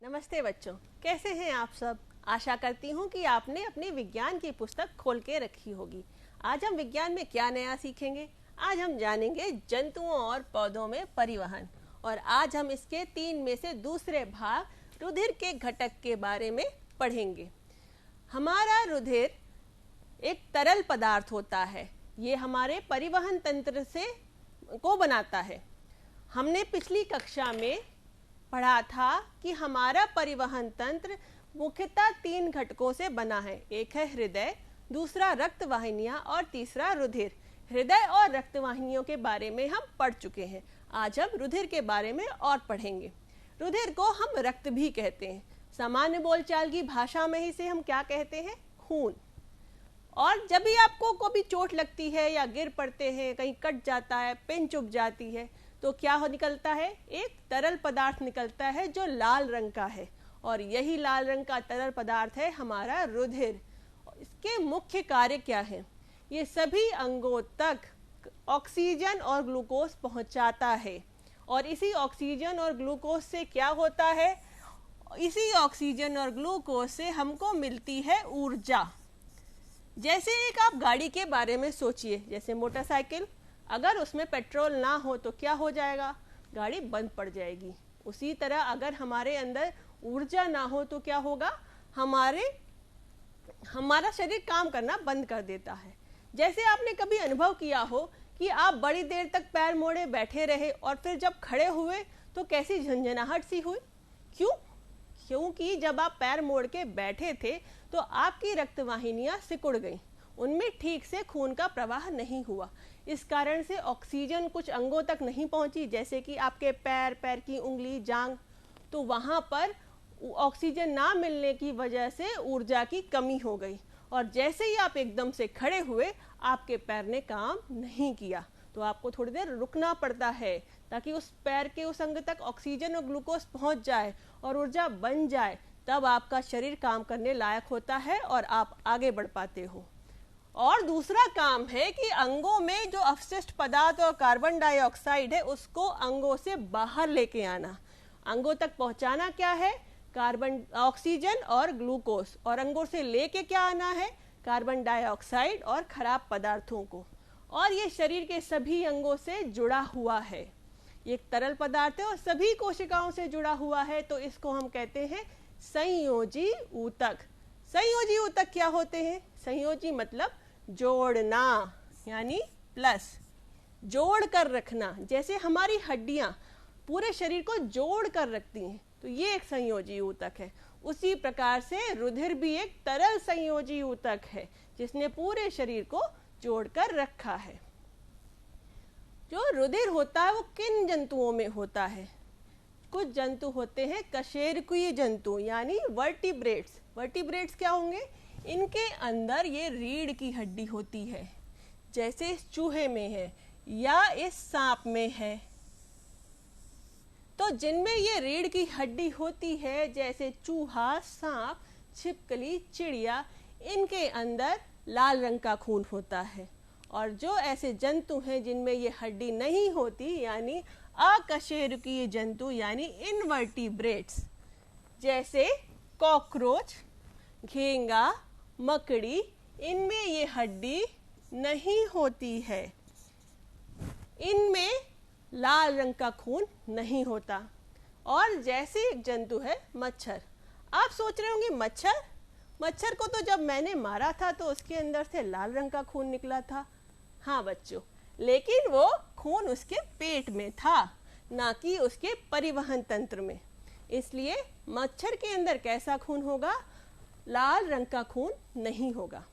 नमस्ते बच्चों, कैसे हैं आप सब। आशा करती हूँ कि आपने अपनी विज्ञान की पुस्तक खोल के रखी होगी। आज हम विज्ञान में क्या नया सीखेंगे। आज हम जानेंगे जंतुओं और पौधों में परिवहन, और आज हम इसके 3 में से दूसरे भाग रुधिर के घटक के बारे में पढ़ेंगे। हमारा रुधिर एक तरल पदार्थ होता है, ये हमारे परिवहन तंत्र से को बनाता है। हमने पिछली कक्षा में पढ़ा था कि हमारा परिवहन तंत्र मुख्यतः 3 घटकों से बना है। एक है हृदय, दूसरा रक्त वाहिनियां और तीसरा रुधिर। हृदय और रक्त वाहिनियों के बारे में हम पढ़ चुके हैं। आज हम रुधिर के बारे में और पढ़ेंगे। रुधिर को हम रक्त भी कहते हैं। सामान्य बोलचाल की भाषा में ही से हम क्या कहते हैं, खून। और जब भी आपको कभी चोट लगती है या गिर पड़ते हैं, कहीं कट जाता है, पिन चुभ जाती है, तो क्या निकलता है, एक तरल पदार्थ निकलता है जो लाल रंग का है, और यही लाल रंग का तरल पदार्थ है हमारा रुधिर। इसके मुख्य कार्य क्या है, ये सभी अंगों तक ऑक्सीजन और ग्लूकोज पहुंचाता है। और इसी ऑक्सीजन और ग्लूकोज से क्या होता है, इसी ऑक्सीजन और ग्लूकोज से हमको मिलती है ऊर्जा। जैसे एक आप गाड़ी के बारे में सोचिए, जैसे मोटरसाइकिल, अगर उसमें पेट्रोल ना हो तो क्या हो जाएगा, गाड़ी बंद पड़ जाएगी। उसी तरह अगर हमारे अंदर ऊर्जा ना हो तो क्या होगा, हमारा शरीर काम करना बंद कर देता है। जैसे आपने कभी अनुभव किया हो कि आप बड़ी देर तक पैर मोड़े बैठे रहे और फिर जब खड़े हुए तो कैसी झंझनाहट सी हुई। क्योंकि जब आप पैर मोड़ के बैठे थे तो आपकी रक्त वाहिनियां सिकुड़ गईं, उनमें ठीक से खून का प्रवाह नहीं हुआ। इस कारण से ऑक्सीजन कुछ अंगों तक नहीं पहुंची, जैसे कि आपके पैर की उंगली, जांग, तो वहां पर ऑक्सीजन ना मिलने की वजह से ऊर्जा की कमी हो गई। और जैसे ही आप एकदम से खड़े हुए, आपके पैर ने काम नहीं किया, तो आपको थोड़ी देर रुकना पड़ता है ताकि उस पैर के उस अंग तक ऑक्सीजन और ग्लूकोज पहुंच जाए और ऊर्जा बन जाए। तब आपका शरीर काम करने लायक होता है और आप आगे बढ़ पाते हो। और दूसरा काम है कि अंगों में जो अपशिष्ट पदार्थ और कार्बन डाइऑक्साइड है, उसको अंगों से बाहर लेके आना। अंगों तक पहुंचाना क्या है, कार्बन ऑक्सीजन और ग्लूकोज, और अंगों से लेके क्या आना है, कार्बन डाइऑक्साइड और खराब पदार्थों को। और ये शरीर के सभी अंगों से जुड़ा हुआ है। ये एक तरल पदार्थ है और सभी कोशिकाओं से जुड़ा हुआ है, तो इसको हम कहते हैं संयोजी ऊतक। संयोजी ऊतक क्या होते हैं, संयोजी मतलब जोड़ना, यानी प्लस, जोड़ कर रखना। जैसे हमारी हड्डियां पूरे शरीर को जोड़ कर रखती हैं, तो ये एक संयोजी ऊतक है। उसी प्रकार से रुधिर भी एक तरल संयोजी ऊतक है, जिसने पूरे शरीर को जोड़कर रखा है। जो रुधिर होता है वो किन जंतुओं में होता है, कुछ जंतु होते हैं कशेरुकीय जंतु, यानी वर्टिब्रेट्स। वर्टिब्रेट्स क्या होंगे, इनके अंदर ये रीढ़ की हड्डी होती है, जैसे इस चूहे में है या इस सांप में है। तो जिनमें ये रीढ़ की हड्डी होती है, जैसे चूहा, सांप, छिपकली, चिड़िया, इनके अंदर लाल रंग का खून होता है। और जो ऐसे जंतु हैं जिनमें ये हड्डी नहीं होती, यानी अकशेरुकीय जंतु, यानी इनवर्टिब्रेट्स, जैसे कॉकरोच, घेंगा, मकड़ी, इनमें ये हड्डी नहीं होती है, इनमें लाल रंग का खून नहीं होता। और जैसे एक जंतु है मच्छर। आप सोच रहे होंगे मच्छर को तो जब मैंने मारा था तो उसके अंदर से लाल रंग का खून निकला था। हाँ बच्चों, लेकिन वो खून उसके पेट में था, ना कि उसके परिवहन तंत्र में। इसलिए मच्छर के अंदर कैसा खून होगा, लाल रंग का खून नहीं होगा।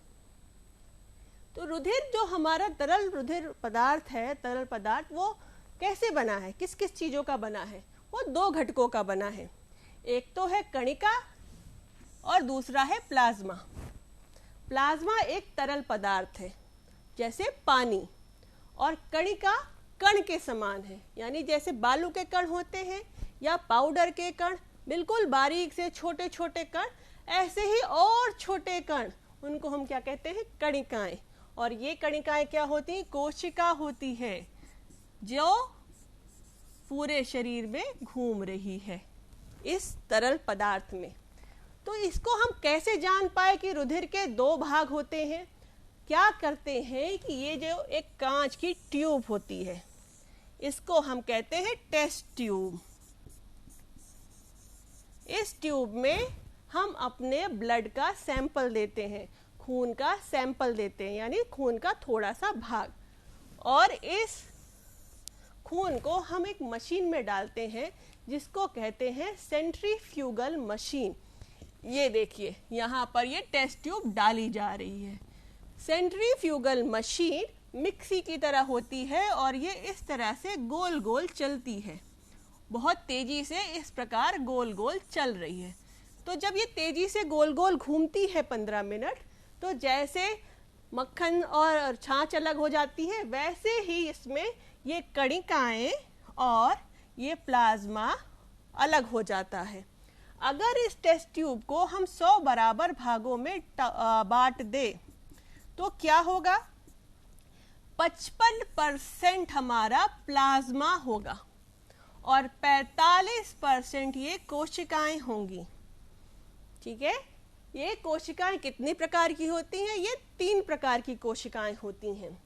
तो रुधिर जो हमारा तरल रुधिर पदार्थ है, तरल पदार्थ, वो कैसे बना है, किस किस चीजों का बना है, वो 2 घटकों का बना है। एक तो है कणिका और दूसरा है प्लाज्मा। प्लाज्मा एक तरल पदार्थ है जैसे पानी, और कणिका कण के समान है, यानी जैसे बालू के कण होते हैं या पाउडर के कण, बिल्कुल बारीक से छोटे छोटे कण, ऐसे ही और छोटे कण, उनको हम क्या कहते हैं, कणिकाएं। और ये कणिकाएं क्या होती हैं, कोशिका होती है, जो पूरे शरीर में घूम रही है। इस तरल पदार्थ में। तो इसको हम कैसे जान पाए कि रुधिर के 2 भाग होते हैं? क्या करते हैं कि ये जो एक कांच की ट्यूब होती है, इसको हम कहते हैं टेस्ट ट्यूब। इस ट्यूब में हम अपने ब्लड का सैंपल देते हैं, खून का सैंपल देते हैं, यानी खून का थोड़ा सा भाग, और इस खून को हम एक मशीन में डालते हैं जिसको कहते हैं सेंट्रीफ्यूगल मशीन। ये देखिए यहाँ पर ये टेस्ट ट्यूब डाली जा रही है। सेंट्रीफ्यूगल मशीन मिक्सी की तरह होती है और ये इस तरह से गोल गोल चलती है, बहुत तेजी से इस प्रकार गोल गोल चल रही है। तो जब ये तेजी से गोल गोल घूमती है 15 मिनट, तो जैसे मक्खन और छाछ अलग हो जाती है, वैसे ही इसमें ये कणिकाएं और ये प्लाज्मा अलग हो जाता है। अगर इस टेस्ट ट्यूब को हम 100 बराबर भागों में बांट दे तो क्या होगा? 55% हमारा प्लाज्मा होगा और 45% ये कोशिकाएं होंगी। ठीक है, ये कोशिकाएं कितनी प्रकार की होती हैं? ये 3 प्रकार की कोशिकाएं होती हैं।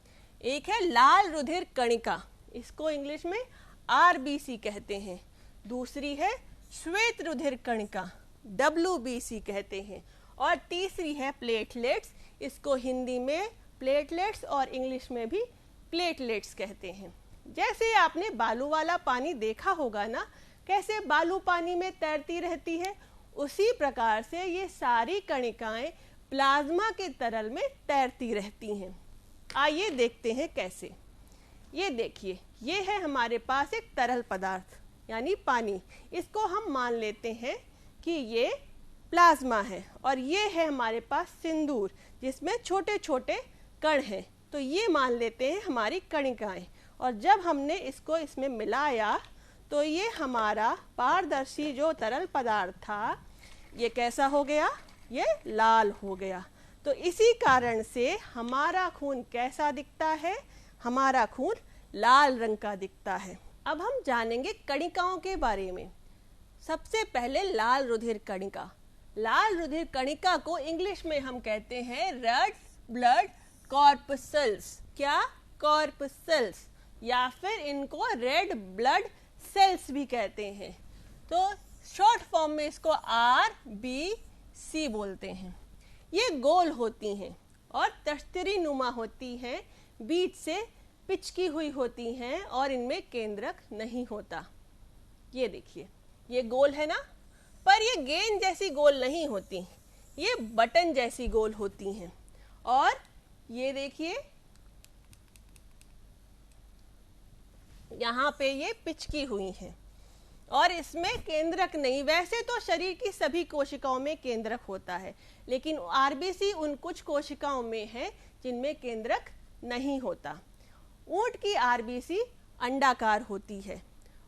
एक है लाल रुधिर कणिका, इसको इंग्लिश में आरबीसी कहते हैं। दूसरी है श्वेत रुधिर कणिका, WBC कहते हैं। और तीसरी है प्लेटलेट्स, इसको हिंदी में प्लेटलेट्स और इंग्लिश में भी प्लेटलेट्स कहते हैं। जैसे आपने बालू वाला पानी देखा होगा ना, कैसे बालू पानी में तैरती रहती है, उसी प्रकार से ये सारी कणिकाएं प्लाज्मा के तरल में तैरती रहती हैं। आइए देखते हैं कैसे। ये देखिए, ये है हमारे पास एक तरल पदार्थ यानी पानी। इसको हम मान लेते हैं कि ये प्लाज्मा है, और ये है हमारे पास सिंदूर जिसमें छोटे छोटे कण हैं। तो ये मान लेते हैं हमारी कणिकाएं, और जब हमने इसको इसमें मिलाया तो ये हमारा पारदर्शी जो तरल पदार्थ था, ये कैसा हो गया? ये लाल हो गया। तो इसी कारण से हमारा खून कैसा दिखता है? हमारा खून लाल रंग का दिखता है। अब हम जानेंगे कणिकाओं के बारे में। सबसे पहले लाल रुधिर कणिका। लाल रुधिर कणिका को इंग्लिश में हम कहते हैं रेड ब्लड कॉर्पसल्स। क्या? कॉर्पसल्स, या फिर इनको रेड ब्लड सेल्स भी कहते हैं। तो शॉर्ट फॉर्म में इसको RBC बोलते हैं। ये गोल होती हैं और तश्तरी नुमा होती हैं, बीच से पिचकी हुई होती हैं और इनमें केंद्रक नहीं होता। ये देखिए, ये गोल है ना, पर ये गेंद जैसी गोल नहीं होती, ये बटन जैसी गोल होती हैं। और ये देखिए, यहाँ पे ये पिचकी हुई हैं और इसमें केंद्रक नहीं। वैसे तो शरीर की सभी कोशिकाओं में केंद्रक होता है, लेकिन RBC उन कुछ कोशिकाओं में है जिनमें केंद्रक नहीं होता। ऊंट की RBC अंडाकार होती है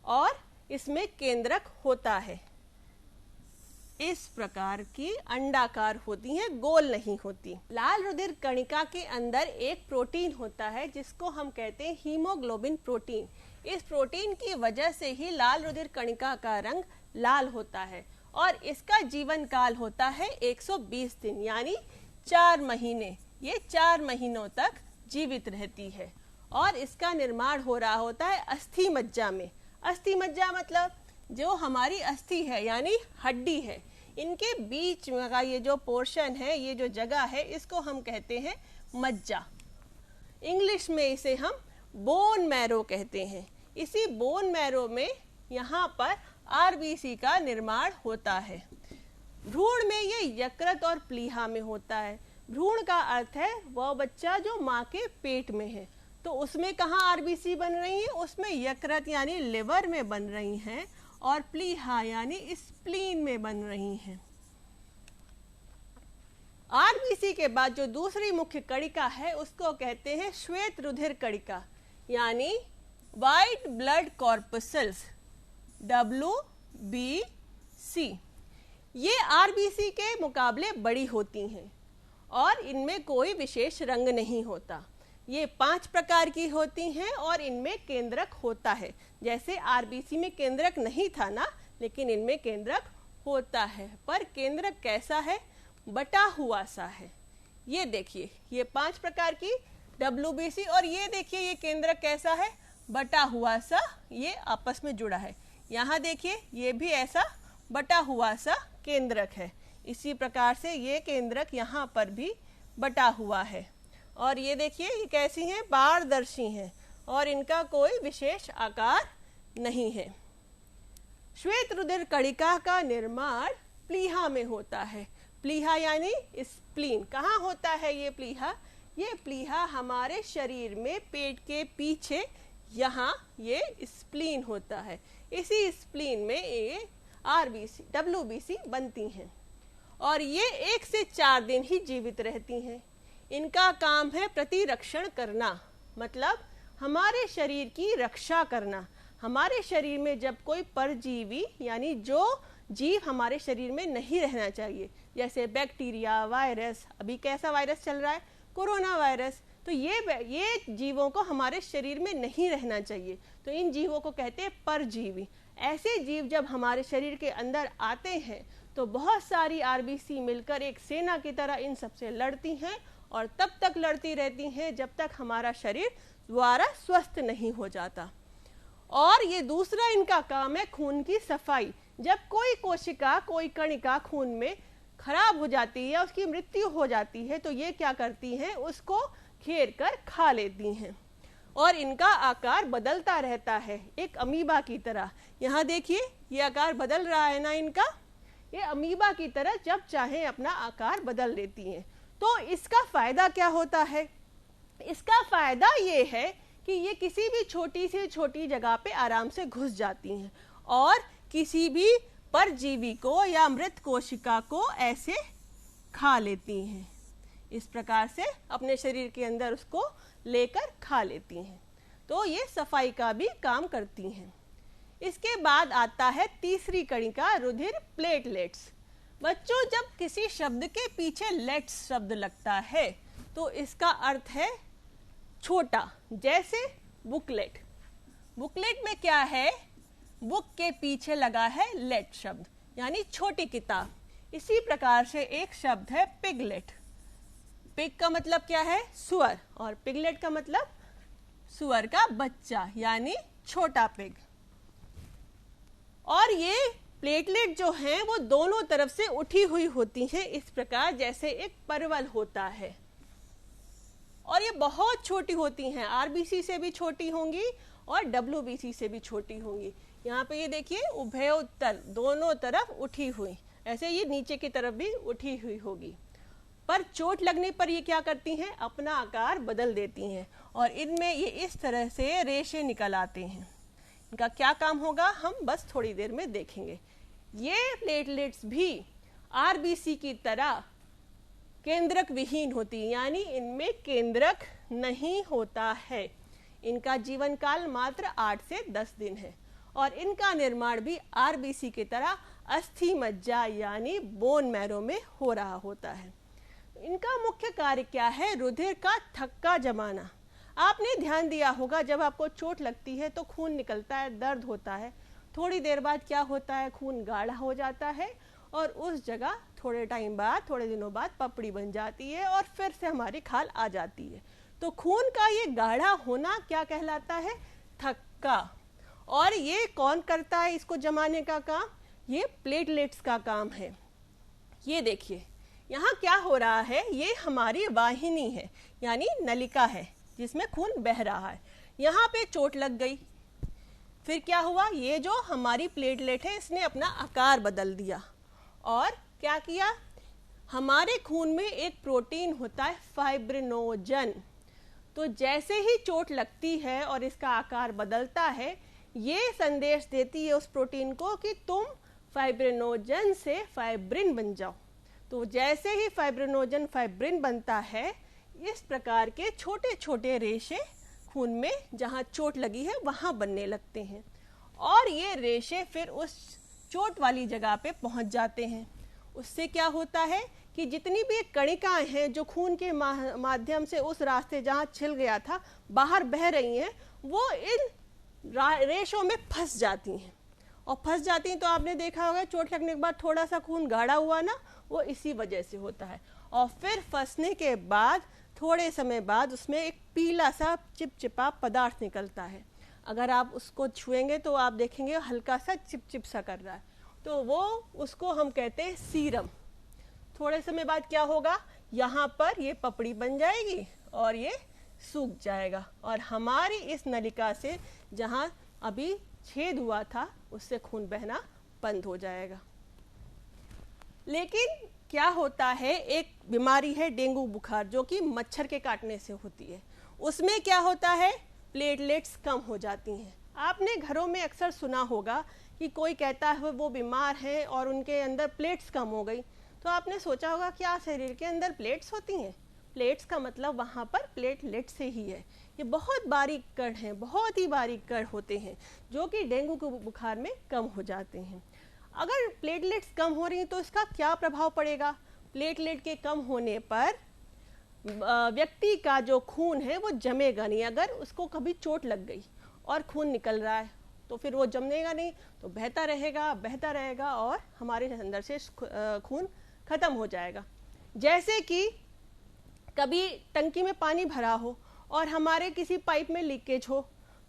और इसमें केंद्रक होता है। इस प्रकार की अंडाकार होती हैं, गोल नहीं होती। लाल रुधिर कणिका के अंदर एक प्रोटीन होता है जिसको हम कहते हैं हीमोग्लोबिन प्रोटीन। इस प्रोटीन की वजह से ही लाल रुधिर कणिका का रंग लाल होता है और इसका जीवन काल होता है 120 दिन यानी 4 महीने। ये 4 महीनों तक जीवित रहती है और इसका निर्माण हो रहा होता है अस्थि मज्जा में। अस्थि मज्जा मतलब जो हमारी अस्थि है यानी हड्डी है, इनके बीच का ये जो पोर्शन है, ये जो जगह है, इसको हम कहते हैं मज्जा। इंग्लिश में इसे हम बोन मैरो कहते हैं। इसी बोन मैरो में यहाँ पर RBC का निर्माण होता है। भ्रूण में ये यकृत और प्लीहा में होता है। भ्रूण का अर्थ है वह बच्चा जो माँ के पेट में है। तो उसमें कहाँ RBC बन रही है? उसमें यकृत यानी लिवर में बन रही हैं और प्लीहा यानी स्प्लीन में बन रही हैं। RBC के बाद जो दूसरी मुख्य कणिका है उसको कहते हैं श्वेत रुधिर कणिका यानी व्हाइट ब्लड कॉर्पसल्स, WBC। ये RBC के मुकाबले बड़ी होती हैं और इनमें कोई विशेष रंग नहीं होता। ये 5 प्रकार की होती हैं और इनमें केंद्रक होता है। जैसे RBC में केंद्रक नहीं था ना, लेकिन इनमें केंद्रक होता है, पर केंद्रक कैसा है? बटा हुआ सा है। ये देखिए, ये 5 प्रकार की WBC, और ये देखिए ये केंद्रक कैसा है? बटा हुआ सा, ये आपस में जुड़ा है। यहाँ देखिए ये भी ऐसा बटा हुआ सा केंद्रक है। इसी प्रकार से ये केंद्रक यहाँ पर भी बटा हुआ है। और ये देखिए ये कैसी हैं? पारदर्शी हैं और इनका कोई विशेष आकार नहीं है। श्वेत रुधिर कणिका का निर्माण प्लीहा में होता है। प्लीहा यानी स्प्लीन। कहाँ होता है ये प्लीहा? ये प्लीहा हमारे शरीर में पेट के पीछे यहाँ ये स्प्लीन होता है। इसी स्प्लीन में ये RBC WBC बनती हैं और ये 1 से 4 दिन ही जीवित रहती हैं। इनका काम है प्रतिरक्षण करना, मतलब हमारे शरीर की रक्षा करना। हमारे शरीर में जब कोई परजीवी यानी जो जीव हमारे शरीर में नहीं रहना चाहिए, जैसे बैक्टीरिया, वायरस, अभी कैसा वायरस चल रहा है? कोरोना वायरस, तो ये जीवों को हमारे शरीर में नहीं रहना चाहिए, तो इन जीवों को कहते हैं परजीवी। ऐसे जीव जब हमारे शरीर के अंदर आते हैं तो बहुत सारी RBC मिलकर एक सेना की तरह इन सबसे लड़ती हैं और तब तक लड़ती रहती हैं जब तक हमारा शरीर द्वारा स्वस्थ नहीं हो जाता। और ये दूसरा इनका काम है खून की सफाई। जब कोई कोशिका, कोई कणिका खून में खराब हो जाती है, उसकी मृत्यु हो जाती है, तो ये क्या करती हैं? उसको घेर कर खा लेती हैं और इनका आकार बदलता रहता है, एक अमीबा की तरह। यहाँ देखिए ये आकार बदल रहा है ना इनका, ये अमीबा की तरह जब चाहे अपना आकार बदल लेती हैं। तो इसका फायदा क्या होता है? इसका फायदा ये है कि ये किसी भी छोटी से छोटी जगह पे आराम से घुस जाती हैं और किसी भी परजीवी को या मृत कोशिका को ऐसे खा लेती हैं। इस प्रकार से अपने शरीर के अंदर उसको लेकर खा लेती हैं। तो ये सफाई का भी काम करती हैं। इसके बाद आता है तीसरी कणिका, रुधिर प्लेटलेट्स। बच्चों, जब किसी शब्द के पीछे लेट्स शब्द लगता है तो इसका अर्थ है छोटा, जैसे बुकलेट। बुकलेट में क्या है? बुक के पीछे लगा है लेट शब्द, यानी छोटी किताब। इसी प्रकार से एक शब्द है पिगलेट। पिग का मतलब क्या है? सुअर, और पिगलेट का मतलब सुअर का बच्चा, यानी छोटा पिग। और ये प्लेटलेट जो हैं वो दोनों तरफ से उठी हुई होती हैं, इस प्रकार जैसे एक परवल होता है। और ये बहुत छोटी होती हैं, RBC से भी छोटी होंगी और WBC से भी छोटी होंगी। यहाँ पे ये देखिए उभयोत्तर, दोनों तरफ उठी हुई, ऐसे ये नीचे की तरफ भी उठी हुई होगी। पर चोट लगने पर ये क्या करती हैं? अपना आकार बदल देती हैं और इनमें ये इस तरह से रेशे निकल आते हैं। इनका क्या काम होगा हम बस थोड़ी देर में देखेंगे। ये प्लेटलेट्स भी RBC की तरह केंद्रक विहीन होती है, यानी इनमें केंद्रक नहीं होता है। इनका जीवन काल मात्र 8 से 10 दिन है और इनका निर्माण भी RBC की तरह अस्थि मज्जा यानी बोन मैरो में हो रहा होता है। इनका मुख्य कार्य क्या है? रुधिर का थक्का जमाना। आपने ध्यान दिया होगा जब आपको चोट लगती है तो खून निकलता है, दर्द होता है, थोड़ी देर बाद क्या होता है? खून गाढ़ा हो जाता है और उस जगह थोड़े टाइम बाद, थोड़े दिनों बाद पपड़ी बन जाती है और फिर से हमारी खाल आ जाती है। तो खून का ये गाढ़ा होना क्या कहलाता है? थक्का। और ये कौन करता है इसको जमाने का काम? ये प्लेटलेट्स का काम है। ये देखिए यहाँ क्या हो रहा है? ये हमारी वाहिनी है, यानी नलिका है जिसमें खून बह रहा है। यहाँ पे चोट लग गई, फिर क्या हुआ? ये जो हमारी प्लेटलेट है इसने अपना आकार बदल दिया और क्या किया? हमारे खून में एक प्रोटीन होता है फाइब्रिनोजन। तो जैसे ही चोट लगती है और इसका आकार बदलता है, ये संदेश देती है उस प्रोटीन को कि तुम फाइब्रिनोजन से फाइब्रिन बन जाओ। तो जैसे ही फाइब्रिनोजन फाइब्रिन बनता है, इस प्रकार के छोटे छोटे रेशे खून में जहाँ चोट लगी है वहाँ बनने लगते हैं और ये रेशे फिर उस चोट वाली जगह पे पहुँच जाते हैं। उससे क्या होता है कि जितनी भी कणिकाएं हैं जो खून के माध्यम से उस रास्ते जहाँ छिल गया था बाहर बह रही हैं, वो इन रेशों में फंस जाती हैं और फंस जाती हैं तो आपने देखा होगा चोट लगने के बाद थोड़ा सा खून गाढ़ा हुआ ना, वो इसी वजह से होता है। और फिर फंसने के बाद थोड़े समय बाद उसमें एक पीला सा चिपचिपा पदार्थ निकलता है। अगर आप उसको छुएंगे तो आप देखेंगे हल्का सा चिपचिप सा कर रहा है, तो वो उसको हम कहते हैं सीरम। थोड़े समय बाद क्या होगा, यहाँ पर ये पपड़ी बन जाएगी और ये सूख जाएगा और हमारी इस नलिका से जहाँ अभी छेद हुआ था उससे खून बहना बंद हो जाएगा। लेकिन क्या होता है, एक बीमारी है डेंगू बुखार जो कि मच्छर के काटने से होती है। उसमें क्या होता है, प्लेटलेट्स कम हो जाती हैं। आपने घरों में अक्सर सुना होगा कि कोई कहता है वो बीमार है और उनके अंदर प्लेट्स कम हो गई, तो आपने सोचा होगा क्या शरीर के अंदर प्लेट्स होती हैं? प्लेट्स का मतलब वहाँ पर प्लेटलेट से ही है। ये बहुत बारीक कण हैं, बहुत ही बारीक कण होते हैं जो कि डेंगू के बुखार में कम हो जाते हैं। अगर प्लेटलेट्स कम हो रही हैं तो इसका क्या प्रभाव पड़ेगा? प्लेटलेट के कम होने पर व्यक्ति का जो खून है वो जमेगा नहीं। अगर उसको कभी चोट लग गई और खून निकल रहा है तो फिर वो जमेगा नहीं, तो बहता रहेगा और हमारे अंदर से खून खत्म हो जाएगा। जैसे कि कभी टंकी में पानी भरा हो और हमारे किसी पाइप में लीकेज हो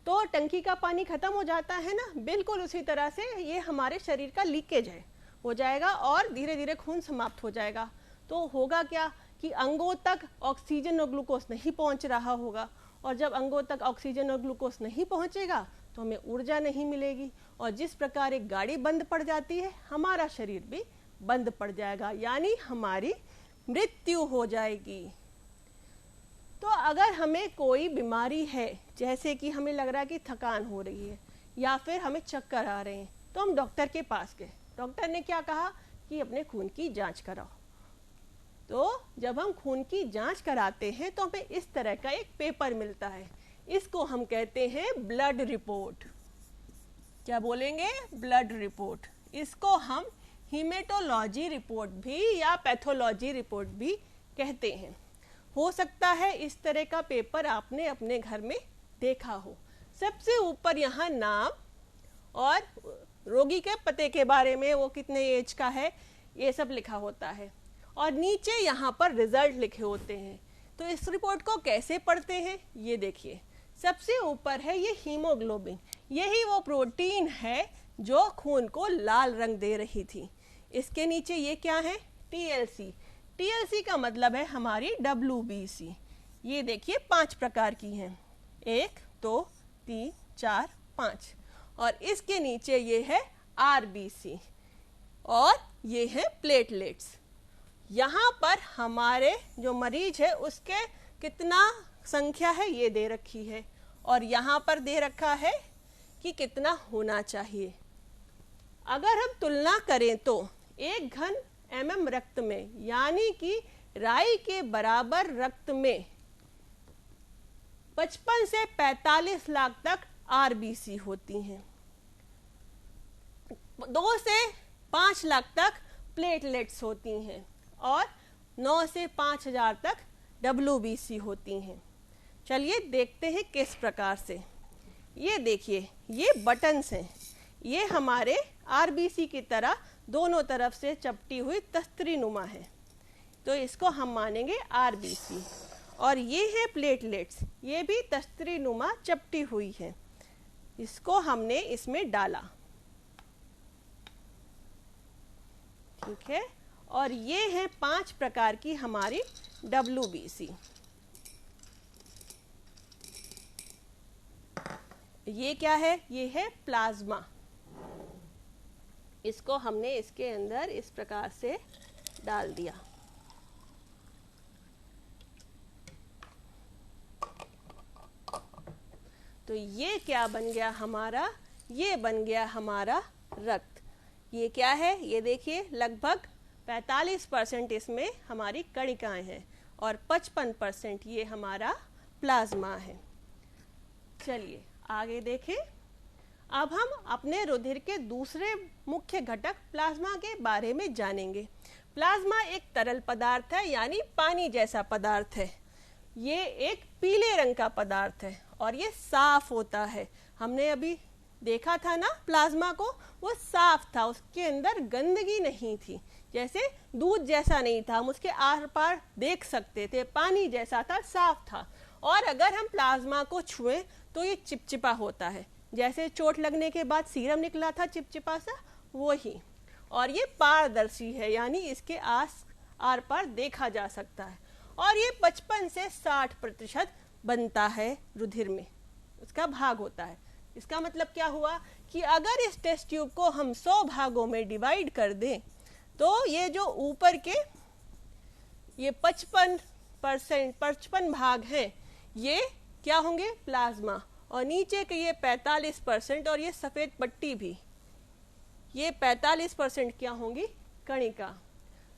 तो टंकी का पानी खत्म हो जाता है ना, बिल्कुल उसी तरह से ये हमारे शरीर का लीकेज है, हो जाएगा और धीरे धीरे खून समाप्त हो जाएगा। तो होगा क्या कि अंगों तक ऑक्सीजन और ग्लूकोज नहीं पहुंच रहा होगा, और जब अंगों तक ऑक्सीजन और ग्लूकोज नहीं पहुंचेगा तो हमें ऊर्जा नहीं मिलेगी, और जिस प्रकार एक गाड़ी बंद पड़ जाती है हमारा शरीर भी बंद पड़ जाएगा, यानी हमारी मृत्यु हो जाएगी। तो अगर हमें कोई बीमारी है, जैसे कि हमें लग रहा है कि थकान हो रही है या फिर हमें चक्कर आ रहे हैं, तो हम डॉक्टर के पास गए। डॉक्टर ने क्या कहा कि अपने खून की जांच कराओ। तो जब हम खून की जांच कराते हैं तो हमें इस तरह का एक पेपर मिलता है, इसको हम कहते हैं ब्लड रिपोर्ट। क्या बोलेंगे? Blood report. इसको हम हीमेटोलॉजी रिपोर्ट भी या पैथोलॉजी रिपोर्ट भी कहते हैं। हो सकता है इस तरह का पेपर आपने अपने घर में देखा हो। सबसे ऊपर यहाँ नाम और रोगी के पते के बारे में, वो कितने एज का है, ये सब लिखा होता है, और नीचे यहाँ पर रिजल्ट लिखे होते हैं। तो इस रिपोर्ट को कैसे पढ़ते हैं ये देखिए। सबसे ऊपर है ये हीमोग्लोबिन, यही वो प्रोटीन है जो खून को लाल रंग दे रही थी। इसके नीचे ये क्या है? टीएलसी। टीएलसी का मतलब है हमारी WBC। ये देखिए 5 प्रकार की हैं, 1 2 3 4 5, और इसके नीचे ये है RBC और ये है प्लेटलेट्स। यहाँ पर हमारे जो मरीज है उसके कितना संख्या है ये दे रखी है, और यहाँ पर दे रखा है कि कितना होना चाहिए। अगर हम तुलना करें तो 1 घन mm रक्त में, यानी कि राई के बराबर रक्त में 55 से 45 लाख तक RBC होती हैं, 2 से 5 लाख तक प्लेटलेट्स होती हैं, और 9 से 5,000 तक WBC होती हैं। चलिए देखते हैं किस प्रकार से। ये देखिए, ये बटन्स हैं, ये हमारे RBC की तरह दोनों तरफ से चपटी हुई तस्तरी नुमा है, तो इसको हम मानेंगे RBC। और ये है प्लेटलेट्स, ये भी तस्तरी नुमा चपटी हुई है, इसको हमने इसमें डाला, ठीक है। और ये है 5 प्रकार की हमारी WBC। ये क्या है? ये है प्लाज्मा। इसको हमने इसके अंदर इस प्रकार से डाल दिया। तो ये क्या बन गया हमारा? ये बन गया हमारा रक्त। ये क्या है? ये देखिए, लगभग 45% इसमें हमारी कणिकाएं हैं और 55% ये हमारा प्लाज्मा है। चलिए आगे देखें। अब हम अपने रुधिर के दूसरे मुख्य घटक प्लाज्मा के बारे में जानेंगे। प्लाज्मा एक तरल पदार्थ है, यानी पानी जैसा पदार्थ है। ये एक पीले रंग का पदार्थ है और ये साफ होता है। हमने अभी देखा था ना प्लाज्मा को, वो साफ था, उसके अंदर गंदगी नहीं थी, जैसे दूध जैसा नहीं था, हम उसके आर पार देख सकते थे, पानी जैसा था, साफ था। और अगर हम प्लाज्मा को छुएं तो ये चिपचिपा होता है, जैसे चोट लगने के बाद सीरम निकला था चिपचिपा सा, वही। और ये पारदर्शी है, यानी इसके आर पार देखा जा सकता है। और ये 55 से 60% बनता है रुधिर में, उसका भाग होता है। इसका मतलब क्या हुआ कि अगर इस टेस्ट ट्यूब को हम 100 भागों में डिवाइड कर दें तो ये जो ऊपर के ये 55 भाग हैं, ये क्या होंगे, प्लाज्मा, और नीचे के ये 45% और ये सफेद पट्टी भी, ये 45% क्या होंगी, कणिका।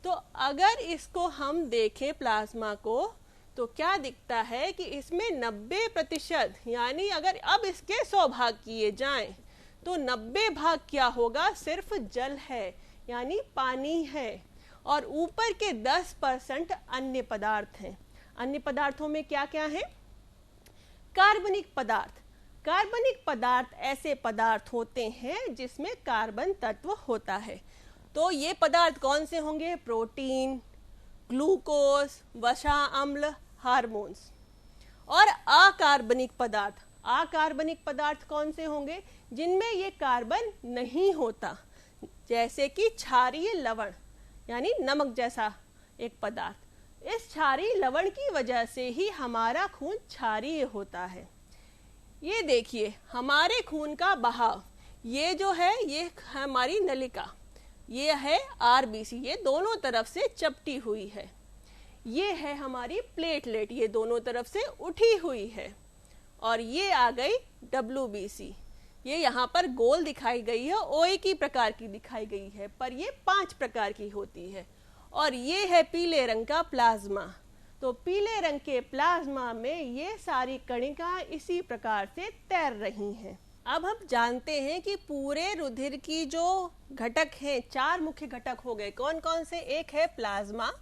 तो अगर इसको हम देखें प्लाज्मा को तो क्या दिखता है कि इसमें 90%, यानी अगर अब इसके 100 भाग किए जाएं तो 90 भाग क्या होगा, सिर्फ जल है, यानी पानी है, और ऊपर के 10% अन्य पदार्थ हैं। अन्य पदार्थों में क्या क्या है, कार्बनिक पदार्थ। कार्बनिक पदार्थ ऐसे पदार्थ होते हैं जिसमें कार्बन तत्व होता है। तो ये पदार्थ कौन से होंगे, प्रोटीन, ग्लूकोज, वसा अम्ल, हार्मोन्स। और अकार्बनिक पदार्थ, अकार्बनिक पदार्थ कौन से होंगे, जिनमें ये कार्बन नहीं होता, जैसे कि क्षारीय लवण, यानी नमक जैसा एक पदार्थ। इस क्षारीय लवण की वजह से ही हमारा खून क्षारीय होता है। ये देखिए हमारे खून का बहाव, ये जो है ये हमारी नलिका, ये है आरबीसी, ये दोनों तरफ से चपटी हुई है। ये है हमारी प्लेटलेट, ये दोनों तरफ से उठी हुई है। और ये आ गई डब्ल्यूबीसी, ये यहाँ पर गोल दिखाई गई है, ओए की प्रकार की दिखाई गई है, पर ये 5 प्रकार की होती है। और ये है पीले रंग का प्लाज्मा। तो पीले रंग के प्लाज्मा में ये सारी कणिका इसी प्रकार से तैर रही हैं। अब हम जानते हैं कि पूरे रुधिर की जो घटक हैं, 4 मुख्य घटक हो गए, कौन कौन से, एक है प्लाज्मा,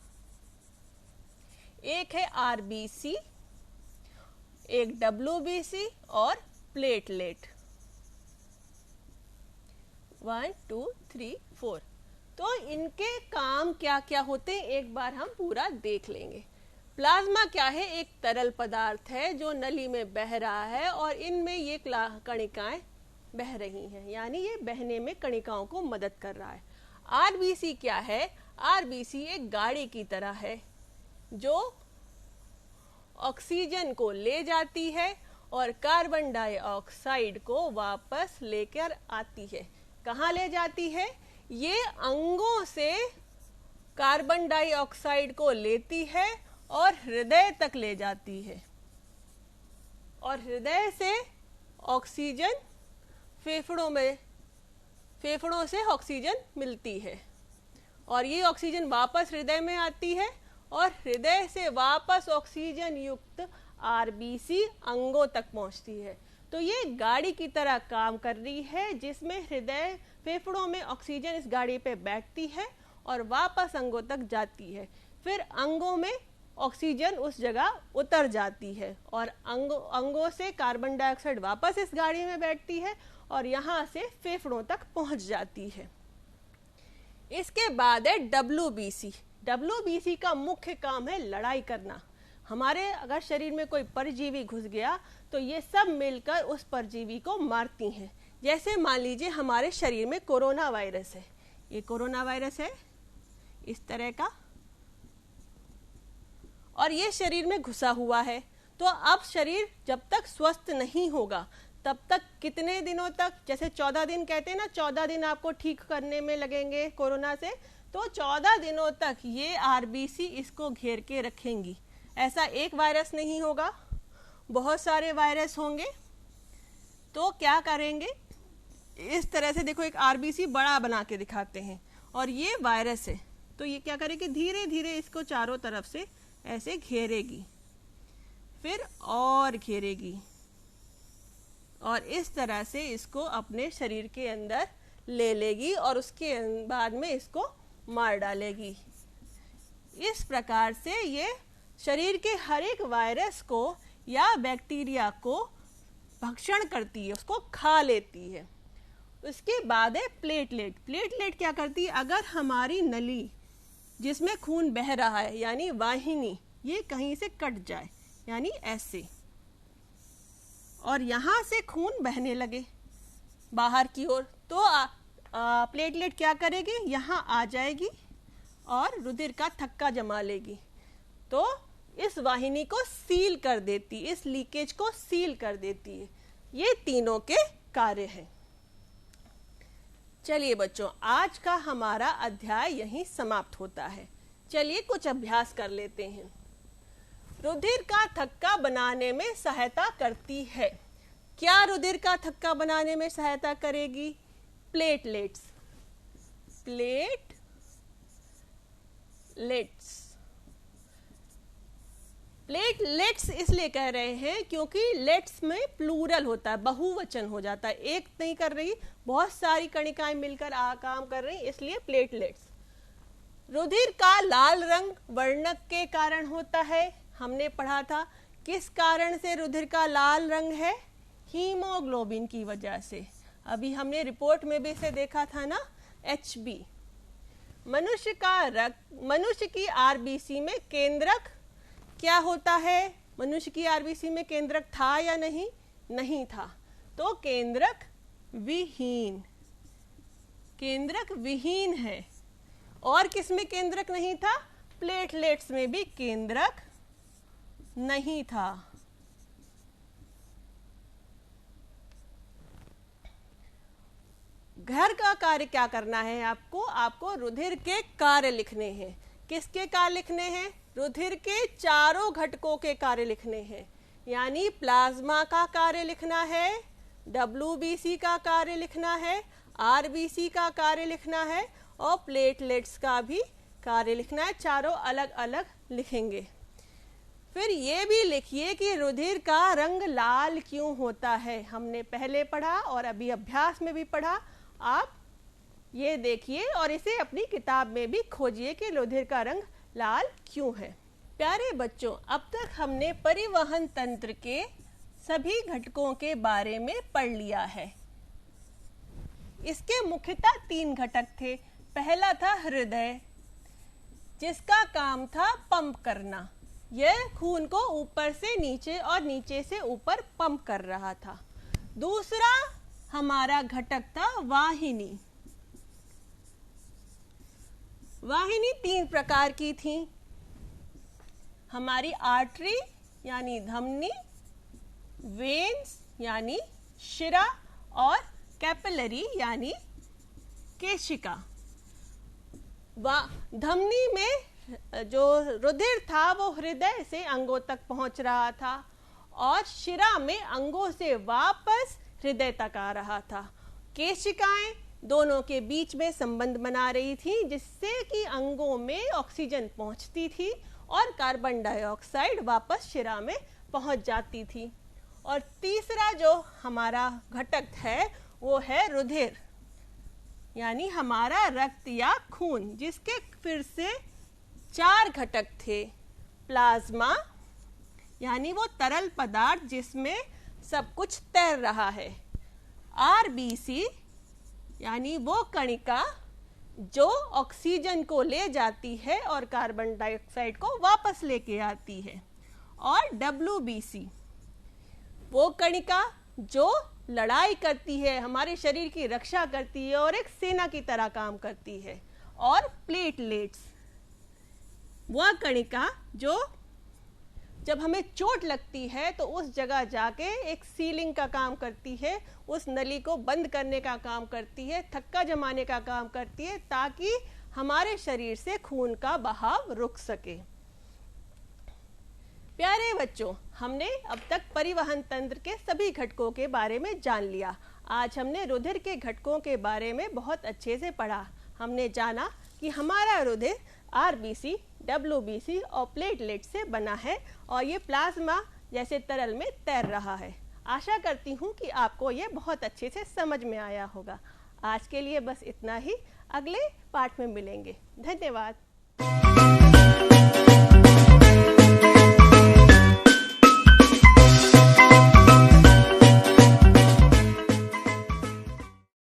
एक है आरबीसी, एक डब्ल्यूबीसी और प्लेटलेट। 1 2 3 4। तो इनके काम क्या क्या होते हैं एक बार हम पूरा देख लेंगे। प्लाज्मा क्या है, एक तरल पदार्थ है जो नली में बह रहा है और इनमें ये कणिकाएं बह रही हैं, यानी ये बहने में कणिकाओं को मदद कर रहा है। आरबीसी क्या है, आरबीसी एक गाड़ी की तरह है जो ऑक्सीजन को ले जाती है और कार्बन डाइऑक्साइड को वापस लेकर आती है। कहाँ ले जाती है, ये अंगों से कार्बन डाइऑक्साइड को लेती है और हृदय तक ले जाती है, और हृदय से ऑक्सीजन फेफड़ों से ऑक्सीजन मिलती है, और ये ऑक्सीजन वापस हृदय में आती है, और हृदय से वापस ऑक्सीजन युक्त आरबीसी अंगों तक पहुंचती है। तो ये गाड़ी की तरह काम कर रही है, जिसमें हृदय फेफड़ों में ऑक्सीजन इस गाड़ी पे बैठती है और वापस अंगों तक जाती है। फिर अंगों में ऑक्सीजन उस जगह उतर जाती है और अंगों से कार्बन डाइऑक्साइड वापस इस गाड़ी में बैठती है और यहाँ से फेफड़ों तक पहुंच जाती है। इसके बाद है डब्ल्यूबीसी। डब्ल्यूबीसी का मुख्य काम है लड़ाई करना। हमारे अगर शरीर में कोई परजीवी घुस गया तो ये सब मिलकर उस परजीवी को मारती हैं। जैसे मान लीजिए हमारे शरीर में कोरोना वायरस है, ये कोरोना वायरस है इस तरह का, और ये शरीर में घुसा हुआ है। तो अब शरीर जब तक स्वस्थ नहीं होगा तब तक कितने दिनों तक, जैसे 14 दिन कहते हैं ना, 14 दिन आपको ठीक करने में लगेंगे कोरोना से, तो 14 दिनों तक ये आरबीसी इसको घेर के रखेंगी। ऐसा एक वायरस नहीं होगा, बहुत सारे वायरस होंगे। तो क्या करेंगे, इस तरह से देखो एक आरबीसी बड़ा बना के दिखाते हैं और ये वायरस है, तो ये क्या करेगी, धीरे धीरे इसको चारों तरफ से ऐसे घेरेगी, फिर और घेरेगी और इस तरह से इसको अपने शरीर के अंदर ले लेगी और उसके बाद में इसको मार डालेगी। इस प्रकार से ये शरीर के हर एक वायरस को या बैक्टीरिया को भक्षण करती है, उसको खा लेती है। उसके बाद है प्लेटलेट। प्लेटलेट क्या करती है, अगर हमारी नली जिसमें खून बह रहा है यानी वाहिनी, ये कहीं से कट जाए यानी ऐसे, और यहाँ से खून बहने लगे बाहर की ओर, तो प्लेटलेट क्या करेगी, यहाँ आ जाएगी और रुधिर का थक्का जमा लेगी, तो इस वाहिनी को सील कर देती, इस लीकेज को सील कर देती है। ये तीनों के कार्य हैं। चलिए बच्चों, आज का हमारा अध्याय यहीं समाप्त होता है। चलिए कुछ अभ्यास कर लेते हैं। रुधिर का थक्का बनाने में सहायता करती है। क्या रुधिर का थक्का बनाने में सहायता करेगी? प्लेटलेट्स। प्लेटलेट्स इसलिए कह रहे हैं क्योंकि लेट्स में प्लूरल होता है, बहुवचन हो जाता है, एक नहीं कर रही, बहुत सारी कणिकाएं मिलकर काम कर रही, इसलिए प्लेटलेट्स। रुधिर का लाल रंग वर्णक के कारण होता है। हमने पढ़ा था किस कारण से रुधिर का लाल रंग है? हीमोग्लोबिन की वजह से। अभी हमने रिपोर्ट में भी इसे देखा था ना, HB। मनुष्य की आरबीसी में केंद्रक क्या होता है? मनुष्य की आरबीसी में केंद्रक था या नहीं? नहीं था, तो केंद्रक विहीन है। और किसमें केंद्रक नहीं था? प्लेटलेट्स में भी केंद्रक नहीं था। घर का कार्य क्या करना है आपको रुधिर के कार्य लिखने हैं। किसके कार्य लिखने हैं? रुधिर के चारों घटकों के कार्य लिखने हैं, यानी प्लाज्मा का कार्य लिखना है, WBC का कार्य लिखना है, RBC का कार्य लिखना है और प्लेटलेट्स का भी कार्य लिखना है। चारों अलग अलग लिखेंगे। फिर ये भी लिखिए कि रुधिर का रंग लाल क्यों होता है। हमने पहले पढ़ा और अभी अभ्यास में भी पढ़ा। आप ये देखिए और इसे अपनी किताब में भी खोजिए कि रुधिर का रंग लाल क्यों है। प्यारे बच्चों, अब तक हमने परिवहन तंत्र के सभी घटकों के बारे में पढ़ लिया है। इसके मुख्यतः 3 घटक थे। पहला था हृदय, जिसका काम था पंप करना। यह खून को ऊपर से नीचे और नीचे से ऊपर पंप कर रहा था। दूसरा हमारा घटक था वाहिनी। वाहिनी 3 प्रकार की थी। हमारी आर्टरी यानी धमनी, वेन्स यानी शिरा और कैपिलरी यानी केशिका। धमनी में जो रुधिर था वो हृदय से अंगों तक पहुंच रहा था और शिरा में अंगों से वापस हृदय तक आ रहा था। केशिकाएं दोनों के बीच में संबंध बना रही थी, जिससे कि अंगों में ऑक्सीजन पहुंचती थी और कार्बन डाइऑक्साइड वापस शिरा में पहुंच जाती थी। और तीसरा जो हमारा घटक है वो है रुधिर, यानी हमारा रक्त या खून, जिसके फिर से 4 घटक थे। प्लाज्मा यानी वो तरल पदार्थ जिसमें सब कुछ तैर रहा है। RBC यानी वो कणिका जो ऑक्सीजन को ले जाती है और कार्बन डाइऑक्साइड को वापस लेके आती है। और WBC वो कणिका जो लड़ाई करती है, हमारे शरीर की रक्षा करती है और एक सेना की तरह काम करती है। और प्लेटलेट्स वह कणिका जो जब हमें चोट लगती है तो उस जगह जाके एक सीलिंग का काम करती है, उस नली को बंद करने का काम करती है, थक्का जमाने का काम करती है, ताकि हमारे शरीर से खून का बहाव रुक सके। प्यारे बच्चों, हमने अब तक परिवहन तंत्र के सभी घटकों के बारे में जान लिया। आज हमने रुधिर के घटकों के बारे में बहुत अच्छे से पढ़ा। हमने जाना कि हमारा रुधिर RBC, WBC और प्लेटलेट से बना है और ये प्लाज्मा जैसे तरल में तैर रहा है। आशा करती हूँ कि आपको ये बहुत अच्छे से समझ में आया होगा। आज के लिए बस इतना ही। अगले पाठ में मिलेंगे। धन्यवाद।